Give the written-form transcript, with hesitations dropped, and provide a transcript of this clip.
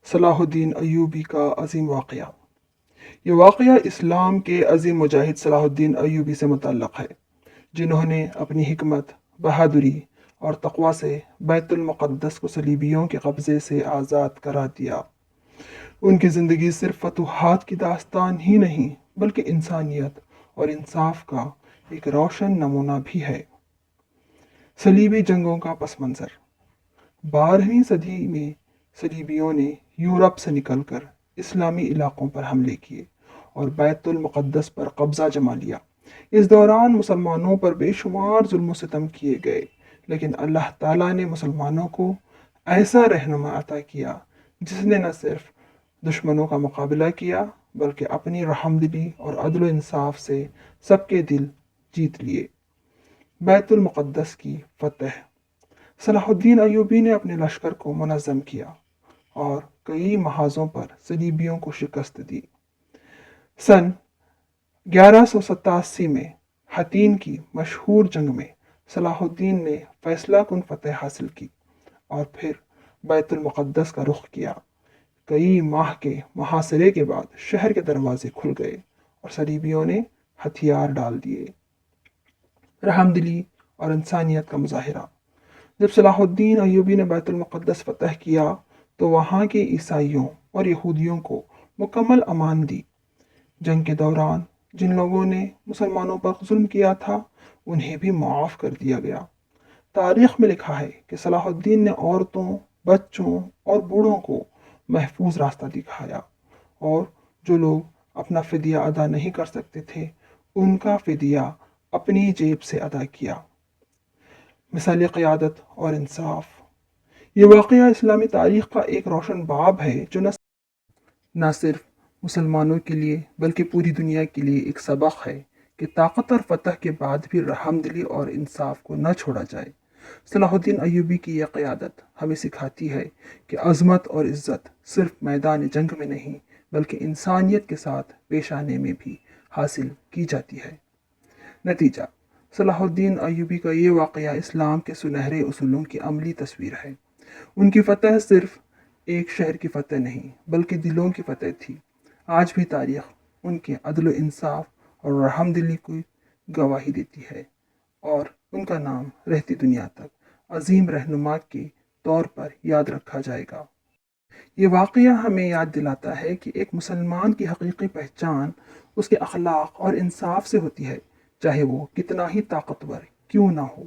صلاح الدین ایوبی کا عظیم واقعہ۔ یہ واقعہ اسلام کے عظیم مجاہد صلاح الدین ایوبی سے متعلق ہے، جنہوں نے اپنی حکمت، بہادری اور تقوی سے بیت المقدس کو صلیبیوں کے قبضے سے آزاد کرا دیا۔ ان کی زندگی صرف فتوحات کی داستان ہی نہیں بلکہ انسانیت اور انصاف کا ایک روشن نمونہ بھی ہے۔ صلیبی جنگوں کا پس منظر۔ 12ویں صدی میں صلیبیوں نے یورپ سے نکل کر اسلامی علاقوں پر حملے کیے اور بیت المقدس پر قبضہ جما لیا۔ اس دوران مسلمانوں پر بے شمار ظلم و ستم کیے گئے، لیکن اللہ تعالیٰ نے مسلمانوں کو ایسا رہنما عطا کیا جس نے نہ صرف دشمنوں کا مقابلہ کیا بلکہ اپنی رحمدلی اور عدل و انصاف سے سب کے دل جیت لیے۔ بیت المقدس کی فتح۔ صلاح الدین ایوبی نے اپنے لشکر کو منظم کیا اور کئی محاذوں پر صلیبیوں کو شکست دی۔ سن 1187 میں حطین کی مشہور جنگ میں صلاح الدین نے فیصلہ کن فتح حاصل کی اور پھر بیت المقدس کا رخ کیا۔ کئی ماہ کے محاصرے کے بعد شہر کے دروازے کھل گئے اور صلیبیوں نے ہتھیار ڈال دیے۔ رحمدلی اور انسانیت کا مظاہرہ۔ جب صلاح الدین ایوبی نے بیت المقدس فتح کیا تو وہاں کے عیسائیوں اور یہودیوں کو مکمل امان دی۔ جنگ کے دوران جن لوگوں نے مسلمانوں پر ظلم کیا تھا انہیں بھی معاف کر دیا گیا۔ تاریخ میں لکھا ہے کہ صلاح الدین نے عورتوں، بچوں اور بوڑھوں کو محفوظ راستہ دکھایا، اور جو لوگ اپنا فدیہ ادا نہیں کر سکتے تھے ان کا فدیہ اپنی جیب سے ادا کیا۔ مثال قیادت اور انصاف۔ یہ واقعہ اسلامی تاریخ کا ایک روشن باب ہے جو نہ صرف مسلمانوں کے لیے بلکہ پوری دنیا کے لیے ایک سبق ہے کہ طاقت اور فتح کے بعد بھی رحمدلی اور انصاف کو نہ چھوڑا جائے۔ صلاح الدین ایوبی کی یہ قیادت ہمیں سکھاتی ہے کہ عظمت اور عزت صرف میدان جنگ میں نہیں بلکہ انسانیت کے ساتھ پیش آنے میں بھی حاصل کی جاتی ہے۔ نتیجہ: صلاح الدین ایوبی کا یہ واقعہ اسلام کے سنہرے اصولوں کی عملی تصویر ہے۔ ان کی فتح صرف ایک شہر کی فتح نہیں بلکہ دلوں کی فتح تھی۔ آج بھی تاریخ ان کے عدل و انصاف اور رحمدلی کی گواہی دیتی ہے، اور ان کا نام رہتی دنیا تک عظیم رہنما کے طور پر یاد رکھا جائے گا۔ یہ واقعہ ہمیں یاد دلاتا ہے کہ ایک مسلمان کی حقیقی پہچان اس کے اخلاق اور انصاف سے ہوتی ہے، چاہے وہ کتنا ہی طاقتور کیوں نہ ہو۔